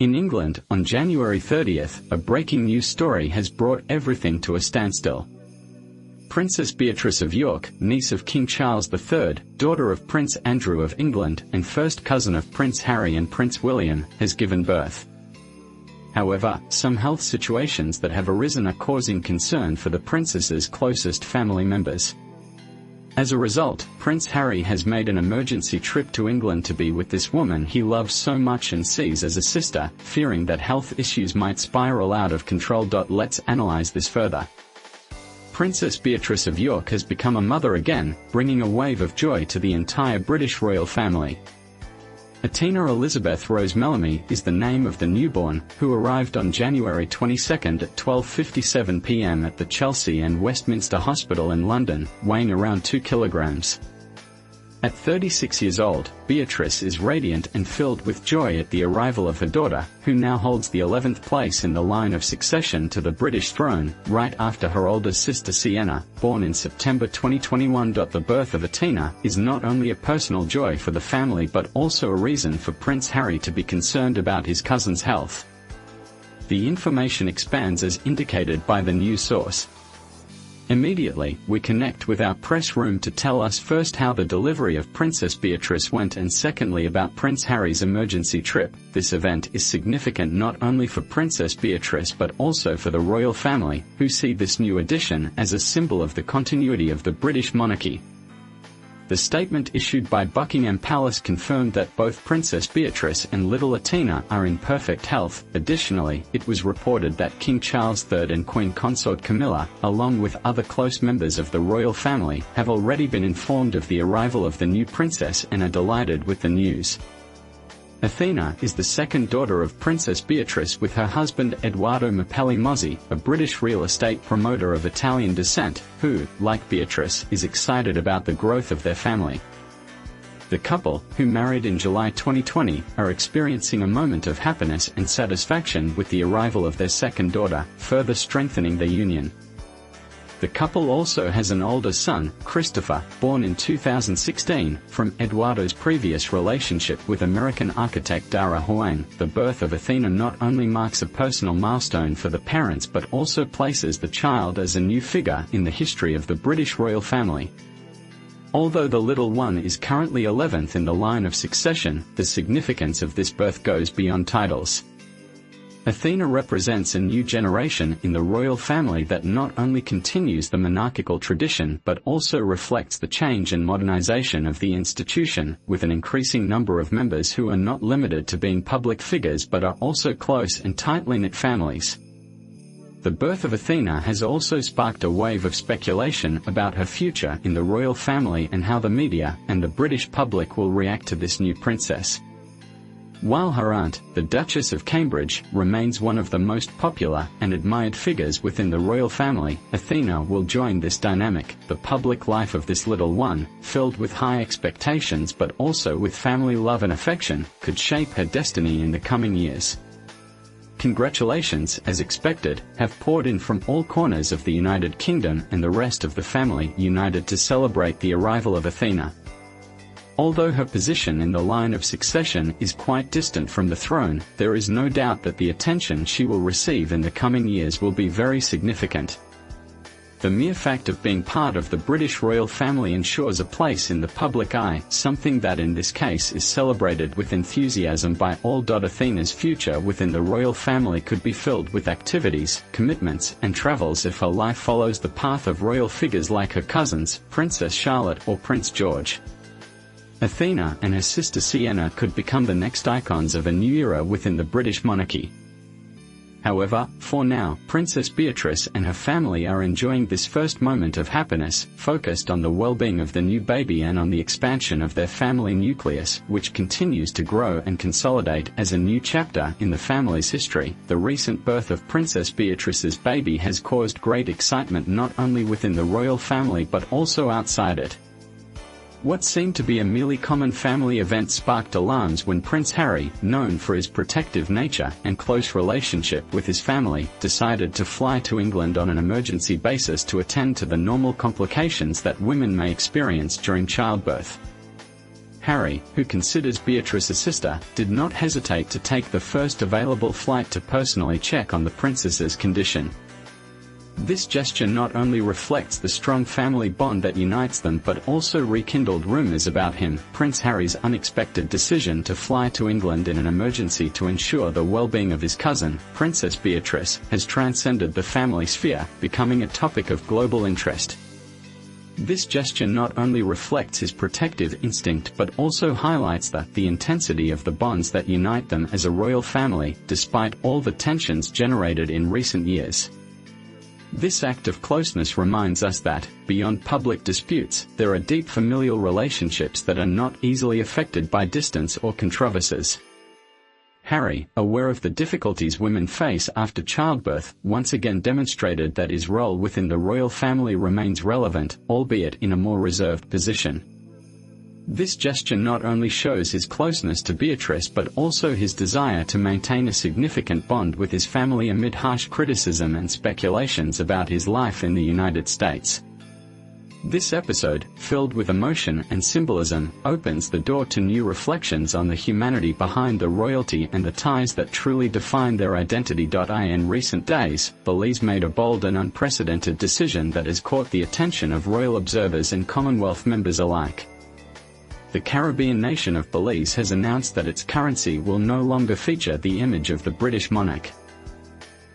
In England, on January 30th, a breaking news story has brought everything to a standstill. Princess Beatrice of York, niece of King Charles III, daughter of Prince Andrew of England, and first cousin of Prince Harry and Prince William, has given birth. However, some health situations that have arisen are causing concern for the princess's closest family members. As a result, Prince Harry has made an emergency trip to England to be with this woman he loves so much and sees as a sister, fearing that health issues might spiral out of control. Let's analyze this further. Princess Beatrice of York has become a mother again, bringing a wave of joy to the entire British royal family. Athena Elizabeth Rose Mellamy is the name of the newborn, who arrived on January 22 at 12:57 p.m. at the Chelsea and Westminster Hospital in London, weighing around 2 kilograms. At 36 years old, Beatrice is radiant and filled with joy at the arrival of her daughter, who now holds the 11th place in the line of succession to the British throne, right after her older sister Sienna, born in September 2021. The birth of Athena is not only a personal joy for the family but also a reason for Prince Harry to be concerned about his cousin's health. The information expands as indicated by the news source. Immediately, we connect with our press room to tell us first how the delivery of Princess Beatrice went and secondly about Prince Harry's emergency trip. This event is significant not only for Princess Beatrice but also for the royal family, who see this new addition as a symbol of the continuity of the British monarchy. The statement issued by Buckingham Palace confirmed that both Princess Beatrice and little Athena are in perfect health. Additionally, it was reported that King Charles III and Queen Consort Camilla, along with other close members of the royal family, have already been informed of the arrival of the new princess and are delighted with the news. Athena is the second daughter of Princess Beatrice with her husband Edoardo Mapelli Mozzi, a British real estate promoter of Italian descent, who, like Beatrice, is excited about the growth of their family. The couple, who married in July 2020, are experiencing a moment of happiness and satisfaction with the arrival of their second daughter, further strengthening their union. The couple also has an older son, Christopher, born in 2016, from Eduardo's previous relationship with American architect Dara Huang. The birth of Athena not only marks a personal milestone for the parents but also places the child as a new figure in the history of the British royal family. Although the little one is currently 11th in the line of succession, the significance of this birth goes beyond titles. Athena represents a new generation in the royal family that not only continues the monarchical tradition but also reflects the change and modernization of the institution, with an increasing number of members who are not limited to being public figures but are also close and tightly knit families. The birth of Athena has also sparked a wave of speculation about her future in the royal family and how the media and the British public will react to this new princess. While her aunt, the Duchess of Cambridge, remains one of the most popular and admired figures within the royal family, Athena will join this dynamic. The public life of this little one, filled with high expectations but also with family love and affection, could shape her destiny in the coming years. Congratulations, as expected, have poured in from all corners of the United Kingdom and the rest of the family united to celebrate the arrival of Athena. Although her position in the line of succession is quite distant from the throne, there is no doubt that the attention she will receive in the coming years will be very significant. The mere fact of being part of the British royal family ensures a place in the public eye, something that in this case is celebrated with enthusiasm by all. Athena's future within the royal family could be filled with activities, commitments, and travels if her life follows the path of royal figures like her cousins, Princess Charlotte or Prince George. Athena and her sister Sienna could become the next icons of a new era within the British monarchy. However, for now, Princess Beatrice and her family are enjoying this first moment of happiness, focused on the well-being of the new baby and on the expansion of their family nucleus, which continues to grow and consolidate as a new chapter in the family's history. The recent birth of Princess Beatrice's baby has caused great excitement not only within the royal family but also outside it. What seemed to be a merely common family event sparked alarms when Prince Harry, known for his protective nature and close relationship with his family, decided to fly to England on an emergency basis to attend to the normal complications that women may experience during childbirth. Harry, who considers Beatrice a sister, did not hesitate to take the first available flight to personally check on the princess's condition. This gesture not only reflects the strong family bond that unites them but also rekindled rumors about him. Prince Harry's unexpected decision to fly to England in an emergency to ensure the well-being of his cousin, Princess Beatrice, has transcended the family sphere, becoming a topic of global interest. This gesture not only reflects his protective instinct but also highlights the intensity of the bonds that unite them as a royal family, despite all the tensions generated in recent years. This act of closeness reminds us that, beyond public disputes, there are deep familial relationships that are not easily affected by distance or controversies. Harry, aware of the difficulties women face after childbirth, once again demonstrated that his role within the royal family remains relevant, albeit in a more reserved position. This gesture not only shows his closeness to Beatrice but also his desire to maintain a significant bond with his family amid harsh criticism and speculations about his life in the United States. This episode, filled with emotion and symbolism, opens the door to new reflections on the humanity behind the royalty and the ties that truly define their identity. In recent days, Belize made a bold and unprecedented decision that has caught the attention of royal observers and Commonwealth members alike. The Caribbean nation of Belize has announced that its currency will no longer feature the image of the British monarch.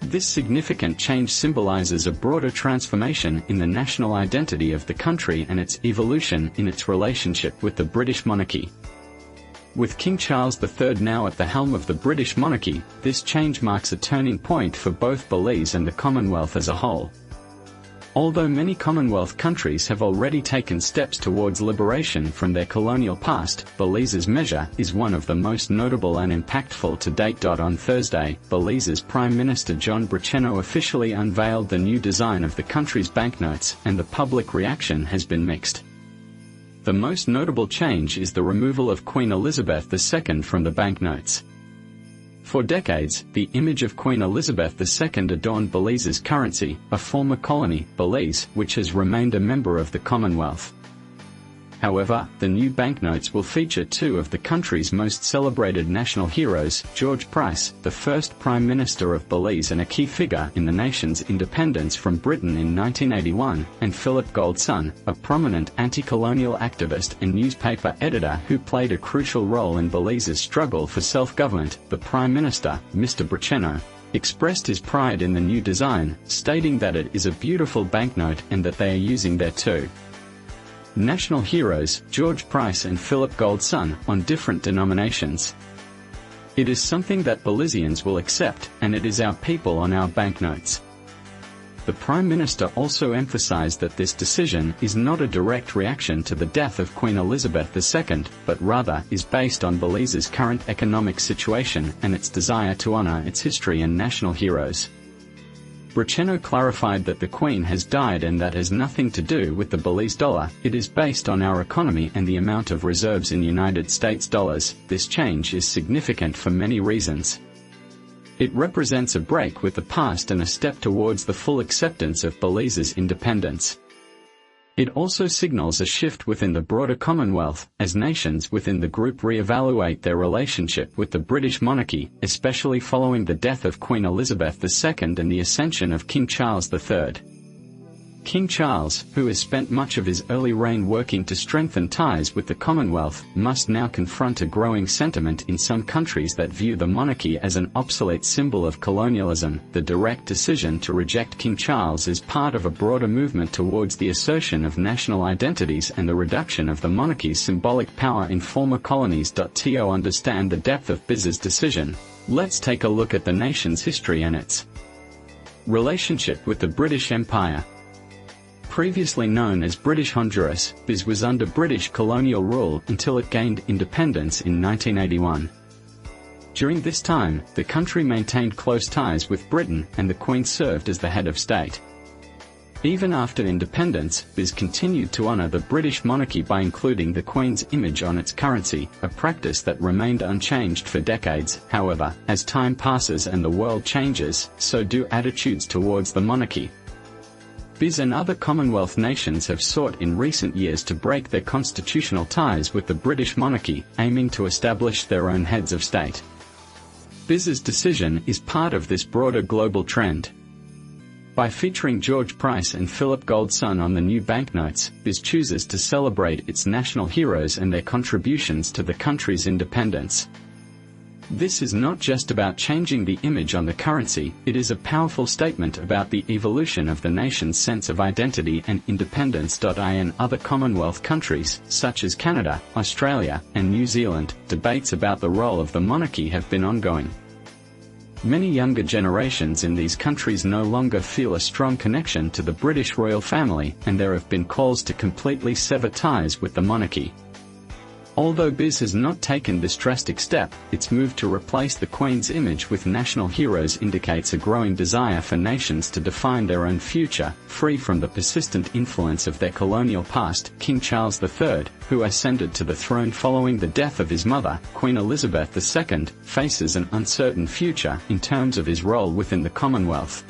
This significant change symbolizes a broader transformation in the national identity of the country and its evolution in its relationship with the British monarchy. With King Charles III now at the helm of the British monarchy, this change marks a turning point for both Belize and the Commonwealth as a whole. Although many Commonwealth countries have already taken steps towards liberation from their colonial past, Belize's measure is one of the most notable and impactful to date. On Thursday, Belize's Prime Minister John Braceno officially unveiled the new design of the country's banknotes, and the public reaction has been mixed. The most notable change is the removal of Queen Elizabeth II from the banknotes. For decades, the image of Queen Elizabeth II adorned Belize's currency, a former colony, Belize, which has remained a member of the Commonwealth. However, the new banknotes will feature two of the country's most celebrated national heroes, George Price, the first Prime Minister of Belize and a key figure in the nation's independence from Britain in 1981, and Philip Goldson, a prominent anti-colonial activist and newspaper editor who played a crucial role in Belize's struggle for self-government. The Prime Minister, Mr. Braceno, expressed his pride in the new design, stating that it is a beautiful banknote and that they are using their two national heroes, George Price and Philip Goldson, on different denominations. It is something that Belizeans will accept, and it is our people on our banknotes. The Prime Minister also emphasized that this decision is not a direct reaction to the death of Queen Elizabeth II, but rather is based on Belize's current economic situation and its desire to honor its history and national heroes. Braceno clarified that the Queen has died and that has nothing to do with the Belize dollar. It is based on our economy and the amount of reserves in United States dollars. This change is significant for many reasons. It represents a break with the past and a step towards the full acceptance of Belize's independence. It also signals a shift within the broader Commonwealth, as nations within the group re-evaluate their relationship with the British monarchy, especially following the death of Queen Elizabeth II and the ascension of King Charles III. King Charles, who has spent much of his early reign working to strengthen ties with the Commonwealth, must now confront a growing sentiment in some countries that view the monarchy as an obsolete symbol of colonialism. The direct decision to reject King Charles is part of a broader movement towards the assertion of national identities and the reduction of the monarchy's symbolic power in former colonies. To understand the depth of BIZ's decision, let's take a look at the nation's history and its relationship with the British Empire. Previously known as British Honduras, BIZ was under British colonial rule until it gained independence in 1981. During this time, the country maintained close ties with Britain, and the Queen served as the head of state. Even after independence, BIZ continued to honor the British monarchy by including the Queen's image on its currency, a practice that remained unchanged for decades. However, as time passes and the world changes, so do attitudes towards the monarchy. Biz and other Commonwealth nations have sought in recent years to break their constitutional ties with the British monarchy, aiming to establish their own heads of state. Biz's decision is part of this broader global trend. By featuring George Price and Philip Goldson on the new banknotes, Biz chooses to celebrate its national heroes and their contributions to the country's independence. This is not just about changing the image on the currency, it is a powerful statement about the evolution of the nation's sense of identity and independence. In other Commonwealth countries, such as Canada, Australia, and New Zealand, debates about the role of the monarchy have been ongoing. Many younger generations in these countries no longer feel a strong connection to the British royal family, and there have been calls to completely sever ties with the monarchy. Although Biz has not taken this drastic step, its move to replace the Queen's image with national heroes indicates a growing desire for nations to define their own future, free from the persistent influence of their colonial past. King Charles III, who ascended to the throne following the death of his mother, Queen Elizabeth II, faces an uncertain future in terms of his role within the Commonwealth.